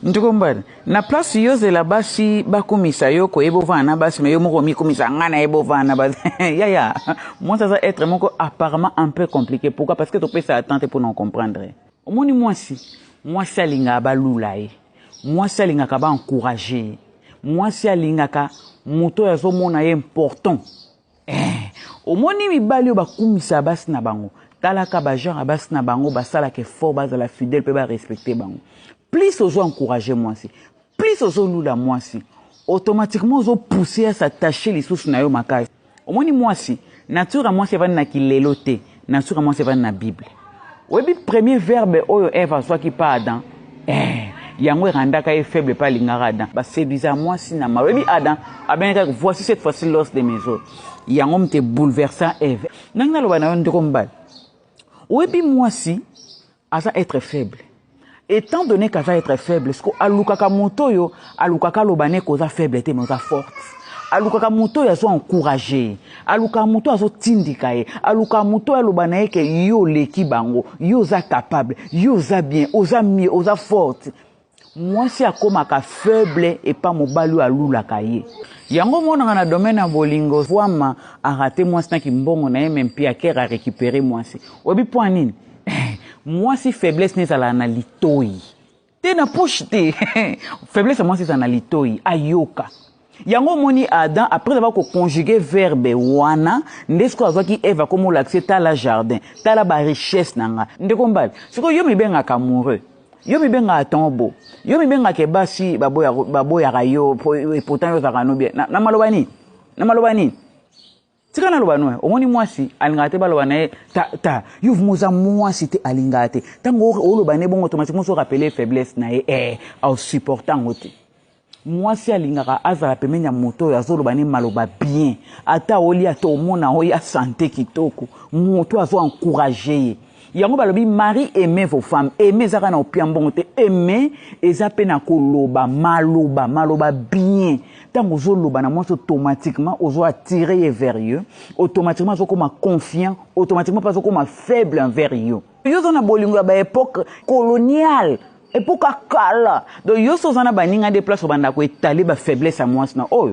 Ntukombari na place yoze la basi bakumisa yo ko ebo vana basi me yo moko mi kumisa ngana ebo vana basi ya moi ça va être moko apparemment un peu compliqué. Pourquoi? Parce que tu peux s'attendre pour non comprendre. Au moins moi si alinga ba lulaye, moi si alinga ka ba encourager, moi si alinga ka moto ya zo mona important. Au moins ni mibali ba kumisa basi na bango. Talaka ba genre basi na bango ba sala ke fort base la fidèle peut ba respecter bango. Plus aux encourager moi si, plus aux lula moi si, automatiquement aux pousser à s'attacher les sources na yo makai. Au moins moi si, nature à moi c'est va na kilelote, nature à moi c'est va na Bible. Webi premier verbe oyo Eva soit qui pas Adam, yango randaka est faible pas lingara Adam. Ba séduisa moi si na ma. Webi Adam, abenga voici cette fois-ci l'os de mes os. Yango m'te bouleversant Eve. Nanga lo bana ndiko mbal. Webi moi si, à ça être faible. Étant donné qu'elle va être faible, parce que alukaka moto yo, alukaka lobane koza faible te moza forte. Alukaka moto yo so encourager, alukaka moto yo so tindikaye, alukaka moto yo lobane ke yo leki bango, yo za capable, yo za bien, oza mieux, oza forte. Moi si akomaka faible et pas mobali alula kaye. Yango mona na domaine na bolingo, voama a raté moi si na ki mbongo na ye même pia kera récupérer moi si. Obi point nini? Moi si faiblesse n'est à l'analitoi. T'es na poche te. Faiblesse moi c'est analitoi. Ayoka. Yango moni Adam après avoir conjugué verbe wana, ndesko azaki Eva comme l'accès ta la jardin, ta la ba richesse nanga. Ndekombali. Siko yo mi benga amoureux. Yo mi benga tombo. Yo mi benga ke basi baboya rayo pourtant yo zakano bien. Na malobani. Na malobani. Tika na lobano omoni mwasi alingate balobana ta yuv moza mwasi te alingate tango olobane bon automatiquement so rappeler faiblesse na au supportant ngote mwasi alingaka azala pemenya moto ya zolobane maloba bien ata oli ato mona oya santé kitoko moto azo encourager yango balobi mari aimez vos femmes aimez zaka na opiambongo te aimez ezape na koloba maloba bien. Tant que vous automatiquement vous attiré vers eux, automatiquement vous comme confiant, automatiquement pas comme faible envers eux. Yo zona bolingo ba époque coloniale, époque kala. Donc yo zona ba ninga des places banda ko étaler ba faiblesse à moi na. Oh,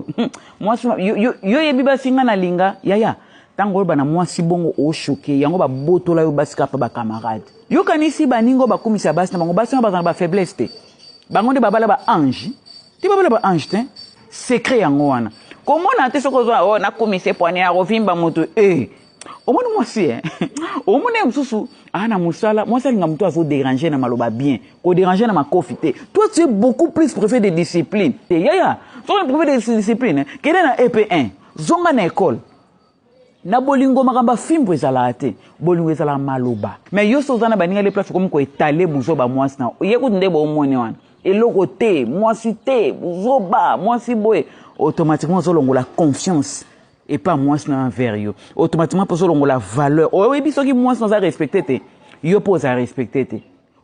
moi yo yebi ba singa na linga, ya. Tango ba na moi si bongo o choqué, yango ba botola yo basika pa ba camarade. Yo kanisi ba ningo ba kumisa basi na bango basi na ba faiblesse te. Bango de babala ba ange. Ti babala ba ange te. Secret yango wana. Comment na te soko zo na komise poane ya rovimba moto omoni mwasi omoni msusu ana musala mwasi linga mtu azo déranger na maloba bien ko déranger na makofite. Toi tu es beaucoup plus préfet de discipline. Ya so préfet de discipline kene na EP1 zonga na école na bolingo makamba fimbo ezala te bolingo ezala maloba mais yo so zana baninga les places comme ko étaler buzo ba mwasi na yeko ndebo omoni wana eloko te mwasi te buzoba mwasi boye automatiquement zolongo la confiance et pas mwasi na envers yo automatiquement pour zolongo la valeur oui biso ki mwasi na respecter te yo pose à respecter te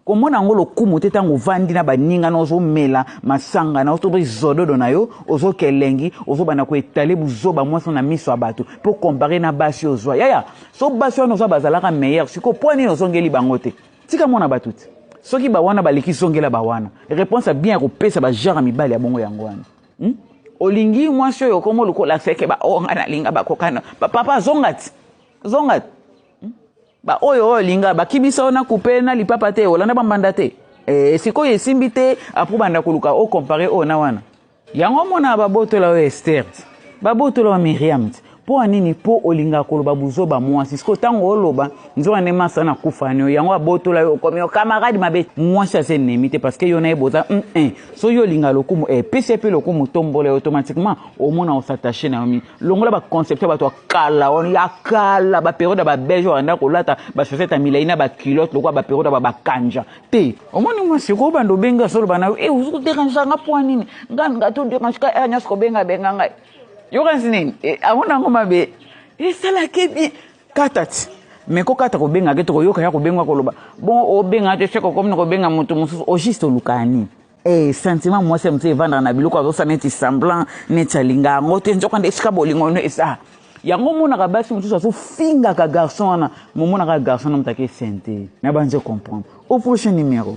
comment na ngolo kumu te tango vandi na baninga na ozo mela masanga na ozo zododo na yo ozo kelengi ozo bana ko étaler buzoba mwasi na miso abato pour comparer na basi ozo ya so basi ono zo bazalaka meilleur siko point ozo ngeli bangote tika mona batuti soki ba wana baliki songela ba wana réponse a bien repesa ba genre mibali ya bongo yango wana olingi mwasi yo komo lukola seke ba onga na linga ba kokana papa zongati ba oyo linga ba kibisa ona couper na lipapa te olanda ba mbanda te siko yesimbi te apu banda koluka o comparer ona wana yango mona ba botola o Esther ba botola Miriam po anini po olinga koloba buzoba mwasi siko tango oloba nzo ane masa na kufani yango abotola yo komi yo camarade mabe mwasi ase nemite parce que yo na eboza so yo linga lokumu PCP lokumu tombole automatiquement au mona on s'attacher na mi longola ba concept ba to kala on ya kala ba période ba belge anda kolata ba chaussette milaina ba culotte lokwa ba période ba kanja te au mona mwasi ko bando benga solo bana uzu déranger nga po anini nganga to déranger ka anyas ko benga ngai yo kanzini amona ngoma be sala ke bien katati mais ko kata ko benga ke to yo ka ko benga ko loba bon o benga te seko comme ko benga mutu mususu o juste lukani sentiment moi c'est me vendre na biloko azo sa neti semblant neti linga ngote njoka ndesika bolingo no esa yango mona ka basi mususu azo finga ka garçon na momona ka garçon na mutake sente na banze comprendre au prochain numéro.